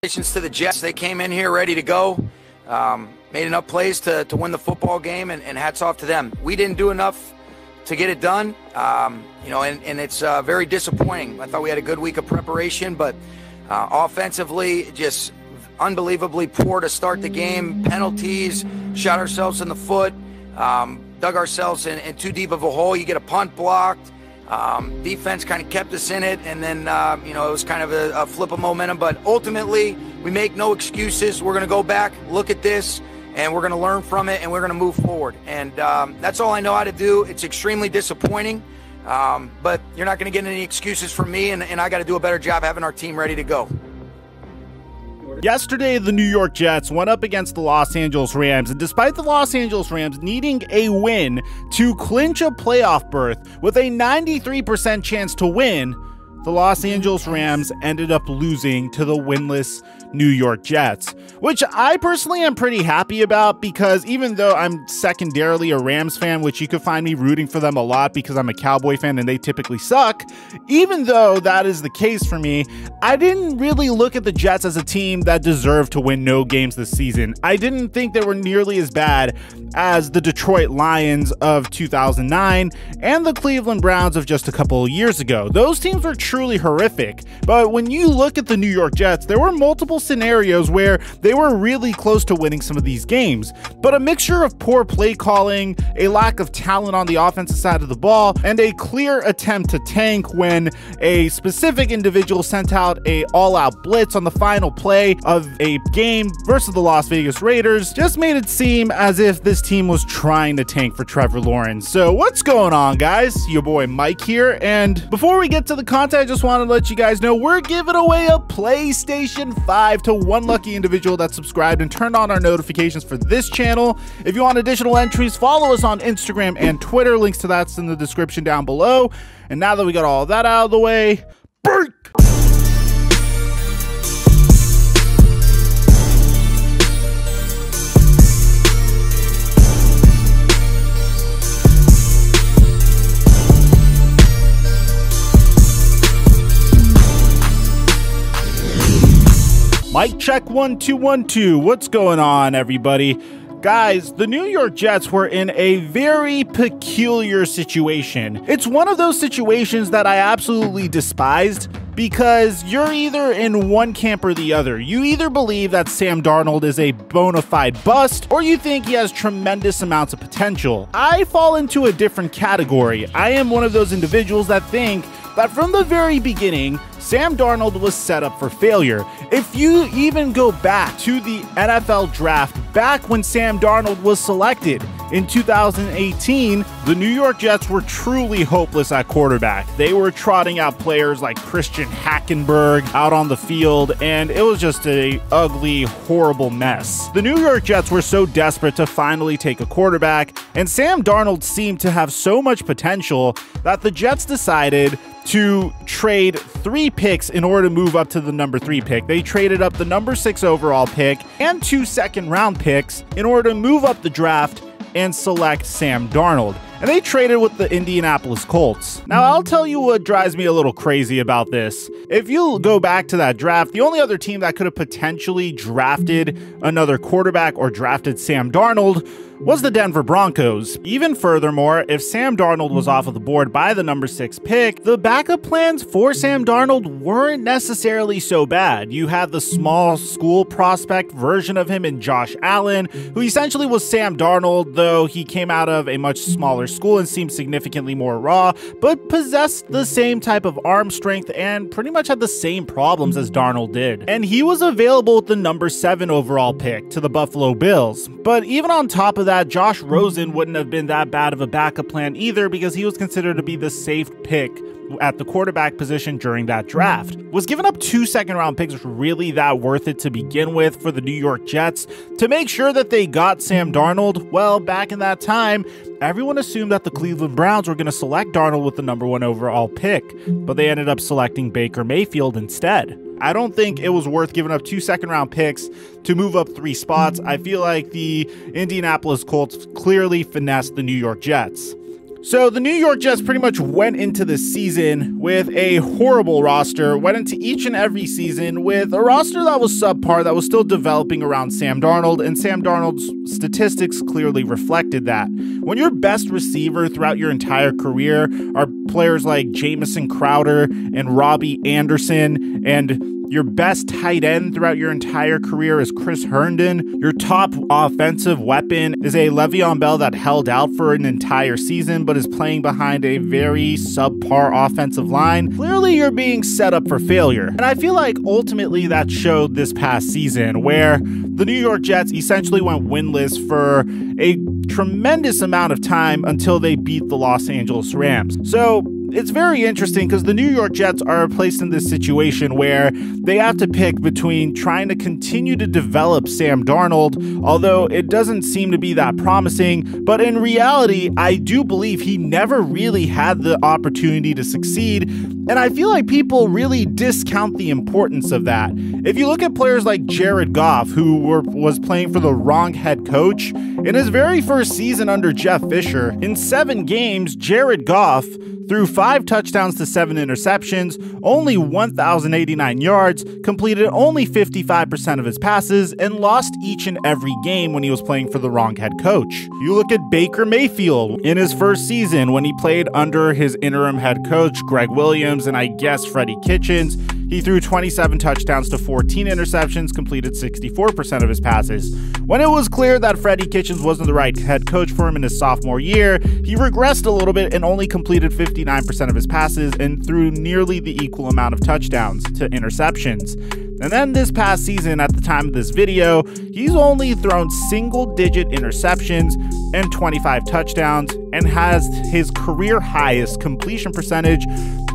Congratulations to the Jets. They came in here ready to go, made enough plays to win the football game, and hats off to them. We didn't do enough to get it done, and it's very disappointing. I thought we had a good week of preparation, but offensively, just unbelievably poor to start the game. Penalties, shot ourselves in the foot, dug ourselves in too deep of a hole. You get a punt blocked. Defense kind of kept us in it, and then it was kind of a flip of momentum. But ultimately, we make no excuses. We're going to go back, look at this, and we're going to learn from it, and we're going to move forward. And that's all I know how to do. It's extremely disappointing, but you're not going to get any excuses from me, and I got to do a better job having our team ready to go. Yesterday, the New York Jets went up against the Los Angeles Rams, and despite the Los Angeles Rams needing a win to clinch a playoff berth with a 93% chance to win, the Los Angeles Rams ended up losing to the winless New York Jets, which I personally am pretty happy about, because even though I'm secondarily a Rams fan, which you could find me rooting for them a lot because I'm a Cowboy fan and they typically suck, even though that is the case for me, I didn't really look at the Jets as a team that deserved to win no games this season. I didn't think they were nearly as bad as the Detroit Lions of 2009 and the Cleveland Browns of just a couple of years ago. Those teams were truly horrific, but when you look at the New York Jets, there were multiple scenarios where they were really close to winning some of these games, but a mixture of poor play calling, a lack of talent on the offensive side of the ball, and a clear attempt to tank when a specific individual sent out a all-out blitz on the final play of a game versus the Las Vegas Raiders just made it seem as if this team was trying to tank for Trevor Lawrence. So what's going on, guys? Your boy Mike here, and before we get to the content, I just wanted to let you guys know we're giving away a PlayStation 5 to one lucky individual that subscribed and turned on our notifications for this channel. If you want additional entries, follow us on Instagram and Twitter. Links to that's in the description down below. And now that we got all that out of the way, break! Mic check 1 2 1 2. What's going on, everybody? Guys, the New York Jets were in a very peculiar situation. It's one of those situations that I absolutely despised, because you're either in one camp or the other. You either believe that Sam Darnold is a bona fide bust, or you think he has tremendous amounts of potential. I fall into a different category. I am one of those individuals that think that from the very beginning, Sam Darnold was set up for failure. If you even go back to the NFL draft, back when Sam Darnold was selected in 2018, the New York Jets were truly hopeless at quarterback. They were trotting out players like Christian Hackenberg out on the field, and it was just an ugly, horrible mess. The New York Jets were so desperate to finally take a quarterback, and Sam Darnold seemed to have so much potential that the Jets decided to trade 3 picks in order to move up to the number 3 pick. They traded up the number 6 overall pick and 2 second-round picks in order to move up the draft and select Sam Darnold. And they traded with the Indianapolis Colts. Now, I'll tell you what drives me a little crazy about this. If you go back to that draft, the only other team that could have potentially drafted another quarterback or drafted Sam Darnold was the Denver Broncos. Even furthermore, if Sam Darnold was off of the board by the number 6 pick, the backup plans for Sam Darnold weren't necessarily so bad. You had the small school prospect version of him in Josh Allen, who essentially was Sam Darnold, though he came out of a much smaller school and seemed significantly more raw, but possessed the same type of arm strength and pretty much had the same problems as Darnold did. And he was available with the number 7 overall pick to the Buffalo Bills. But even on top of that, Josh Rosen wouldn't have been that bad of a backup plan either, because he was considered to be the safe pick at the quarterback position during that draft. Was giving up 2 second-round picks really that worth it to begin with for the New York Jets to make sure that they got Sam Darnold? Well, back in that time, everyone assumed that the Cleveland Browns were going to select Darnold with the number 1 overall pick, but they ended up selecting Baker Mayfield instead. I don't think it was worth giving up 2 second-round picks to move up 3 spots. I feel like the Indianapolis Colts clearly finessed the New York Jets. So the New York Jets pretty much went into the season with a horrible roster, went into each and every season with a roster that was subpar, that was still developing around Sam Darnold, and Sam Darnold's statistics clearly reflected that. When your best receiver throughout your entire career are players like Jamison Crowder and Robbie Anderson, and your best tight end throughout your entire career is Chris Herndon. Your top offensive weapon is a Le'Veon Bell that held out for an entire season but is playing behind a very subpar offensive line. Clearly, you're being set up for failure. And I feel like ultimately that showed this past season, where the New York Jets essentially went winless for a tremendous amount of time until they beat the Los Angeles Rams. So it's very interesting because the New York Jets are placed in this situation where they have to pick between trying to continue to develop Sam Darnold, although it doesn't seem to be that promising. But in reality, I do believe he never really had the opportunity to succeed. And I feel like people really discount the importance of that. If you look at players like Jared Goff, who was playing for the wrong head coach, in his very first season under Jeff Fisher, in 7 games, Jared Goff threw 5 touchdowns to 7 interceptions, only 1,089 yards, completed only 55% of his passes, and lost each and every game when he was playing for the wrong head coach. You look at Baker Mayfield in his first season when he played under his interim head coach, Greg Williams, and I guess Freddie Kitchens. He threw 27 touchdowns to 14 interceptions, completed 64% of his passes. When it was clear that Freddie Kitchens wasn't the right head coach for him in his sophomore year, he regressed a little bit and only completed 59% of his passes and threw nearly the equal amount of touchdowns to interceptions. And then this past season, at the time of this video, he's only thrown single-digit interceptions and 25 touchdowns and has his career highest completion percentage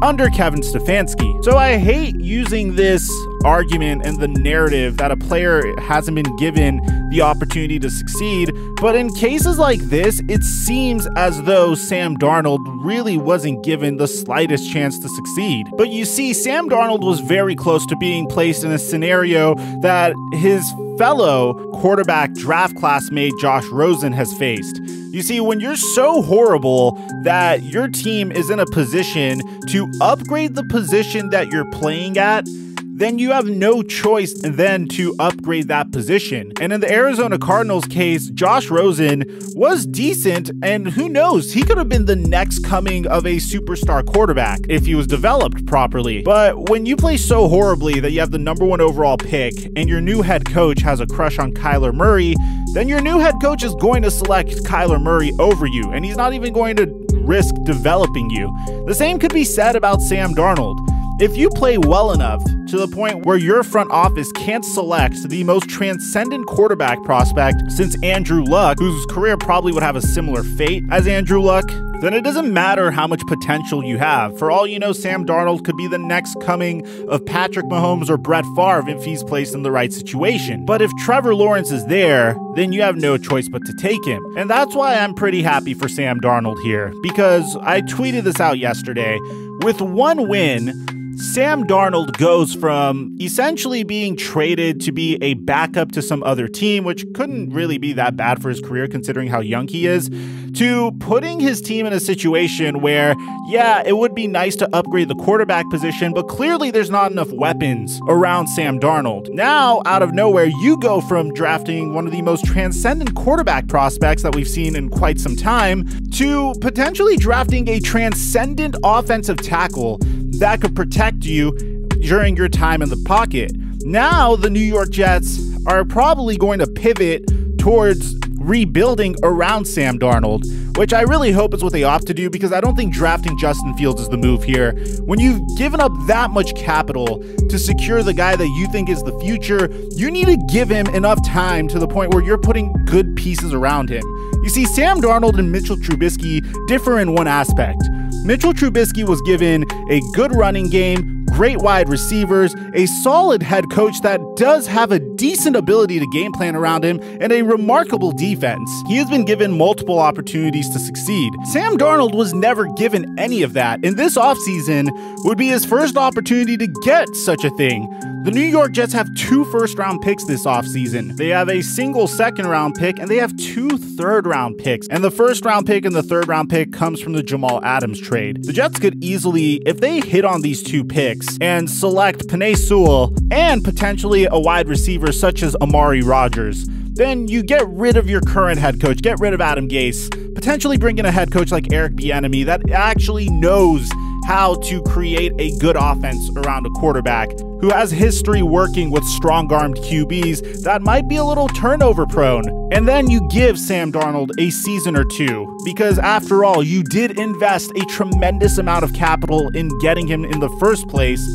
under Kevin Stefanski. So I hate using this argument and the narrative that a player hasn't been given the opportunity to succeed, but in cases like this, it seems as though Sam Darnold really wasn't given the slightest chance to succeed. But you see, Sam Darnold was very close to being placed in a scenario that his fellow quarterback draft classmate Josh Rosen has faced. You see, when you're so horrible that your team is in a position to upgrade the position that you're playing at, then you have no choice than to upgrade that position. And in the Arizona Cardinals case, Josh Rosen was decent, and who knows, he could have been the next coming of a superstar quarterback if he was developed properly. But when you play so horribly that you have the #1 overall pick and your new head coach has a crush on Kyler Murray, then your new head coach is going to select Kyler Murray over you, and he's not even going to risk developing you. The same could be said about Sam Darnold. If you play well enough to the point where your front office can't select the most transcendent quarterback prospect since Andrew Luck, whose career probably would have a similar fate as Andrew Luck, then it doesn't matter how much potential you have. For all you know, Sam Darnold could be the next coming of Patrick Mahomes or Brett Favre if he's placed in the right situation. But if Trevor Lawrence is there, then you have no choice but to take him. And that's why I'm pretty happy for Sam Darnold here, because I tweeted this out yesterday. With one win, Sam Darnold goes from essentially being traded to be a backup to some other team, which couldn't really be that bad for his career considering how young he is, to putting his team in a situation where, yeah, it would be nice to upgrade the quarterback position, but clearly there's not enough weapons around Sam Darnold. Now, out of nowhere, you go from drafting one of the most transcendent quarterback prospects that we've seen in quite some time to potentially drafting a transcendent offensive tackle that could protect you during your time in the pocket. Now, the New York Jets are probably going to pivot towards rebuilding around Sam Darnold, which I really hope is what they opt to do, because I don't think drafting Justin Fields is the move here. When you've given up that much capital to secure the guy that you think is the future, you need to give him enough time to the point where you're putting good pieces around him. You see, Sam Darnold and Mitchell Trubisky differ in one aspect. Mitchell Trubisky was given a good running game, great wide receivers, a solid head coach that does have a decent ability to game plan around him, and a remarkable defense. He has been given multiple opportunities to succeed. Sam Darnold was never given any of that, and this offseason would be his first opportunity to get such a thing. The New York Jets have 2 first-round picks this offseason. They have a single second-round pick, and they have 2 third-round picks. And the first-round pick and the third-round pick comes from the Jamal Adams trade. The Jets could easily, if they hit on these 2 picks and select Penei Sewell and potentially a wide receiver such as Amari Rodgers, then you get rid of your current head coach, get rid of Adam Gase, potentially bring in a head coach like Eric Bieniemy that actually knows how to create a good offense around a quarterback who has history working with strong-armed QBs that might be a little turnover prone. And then you give Sam Darnold a season or 2, because after all, you did invest a tremendous amount of capital in getting him in the first place.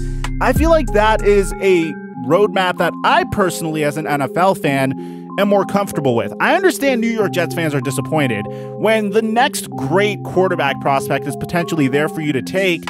I feel like that is a roadmap that I personally, as an NFL fan, am more comfortable with. I understand New York Jets fans are disappointed when the next great quarterback prospect is potentially there for you to take.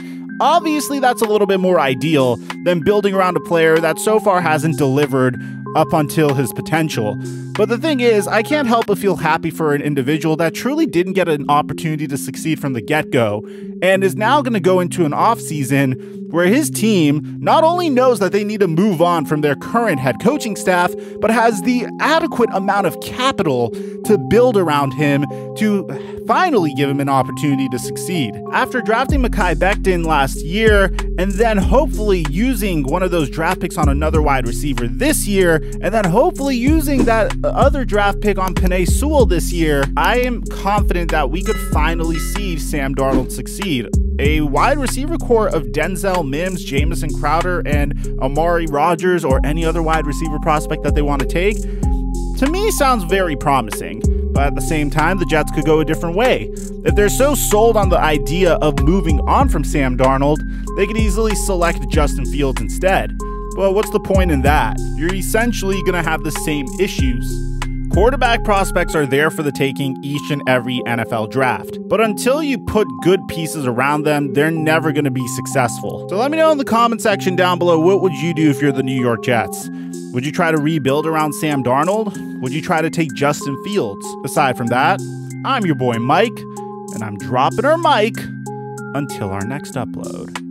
Obviously, that's a little bit more ideal than building around a player that so far hasn't delivered up until his potential. But the thing is, I can't help but feel happy for an individual that truly didn't get an opportunity to succeed from the get-go and is now going to go into an offseason where his team not only knows that they need to move on from their current head coaching staff, but has the adequate amount of capital to build around him to finally give him an opportunity to succeed. After drafting Mekhi Becton last year, and then hopefully using one of those draft picks on another wide receiver this year, and then hopefully using that other draft pick on Penei Sewell this year, I am confident that we could finally see Sam Darnold succeed. A wide receiver core of Denzel Mims, Jamison Crowder, and Amari Rodgers, or any other wide receiver prospect that they want to take, to me sounds very promising. But at the same time, the Jets could go a different way. If they're so sold on the idea of moving on from Sam Darnold, they could easily select Justin Fields instead. Well, what's the point in that? You're essentially going to have the same issues. Quarterback prospects are there for the taking each and every NFL draft. But until you put good pieces around them, they're never going to be successful. So let me know in the comment section down below, what would you do if you're the New York Jets? Would you try to rebuild around Sam Darnold? Would you try to take Justin Fields? Aside from that, I'm your boy Mike, and I'm dropping our mic until our next upload.